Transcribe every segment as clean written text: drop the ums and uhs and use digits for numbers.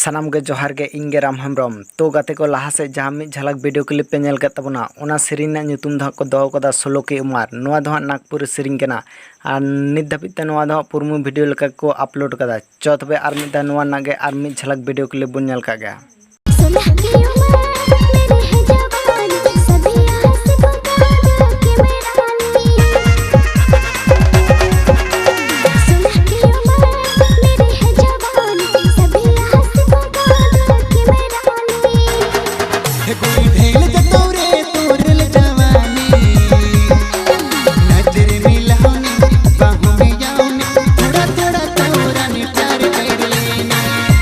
सानाम गे जोहार गे इंगे राम हेम्ब्रम तो गाते को लाहा से जहाँ मिद झलक वीडियो क्लिप पे नेल केद तबोना ओना सेरिंग ना ᱧᱩᱛᱩᱢ ᱫᱚ को दो कदा 16 की उमर नोआ दो नागपुर सेरिंग केना आर नित धाबित ते नोआ दो पुरमु वीडियो लेका को अपलोड कदा चो तबे आर मिद नोआ नागे आर मिद झलक वीडियो क्लिप बन नेल का गया।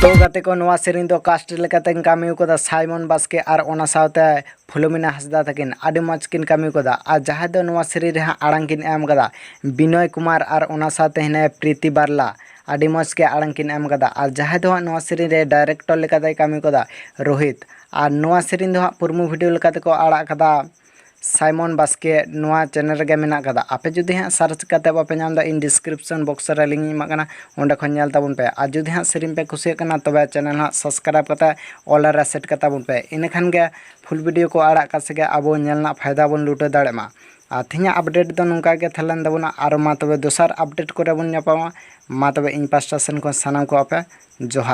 तो गाते को नोआ सेरिंग दो कास्ट लेकाते कामी कोदा साइमन बास्के आर ओना सावते फुलमिना हंसदा तकिन आडि मज किन कामी कोदा आर जहाँ दो नोआ सेरिंग रे आड़ांग किन एम कदा बिनय कुमार आर ओना सावते हिने प्रीति बारला आडि मज के आड़ांग किन एम कदा आर जहाँ दो नोआ सेरिंग रे डायरेक्टर लेकाते कामी कोदा रोहित आर नोआ सेरिंग दो पुरमु वीडियो लेकाते को आड़ा कदा साइमन बास्के नोआ चैनल रे मेना कदा आपे जुदी हाँ सर्च करते बापे नाम इन डिस्क्रिप्शन बॉक्स रे लिंक इमाकना ओंडे खन नेल ताबुन पे आर जुदी हाँ सेरिंग पे खुशी कना तबे चैनल हाँ सब्सक्राइब करते ऑल रे सेट करता बुन पे इन खान गे फुल वीडियो को आड़ा कासे गे आबो नेलना फायदा बन लुटे दाड़े मा आ थिया अपडेट दो नुका गे थलन दबुना आर मा तबे दोसर अपडेट करे बन न्यापामा मा तबे इन पास्टा सेन को सानाम को आपे जोहार।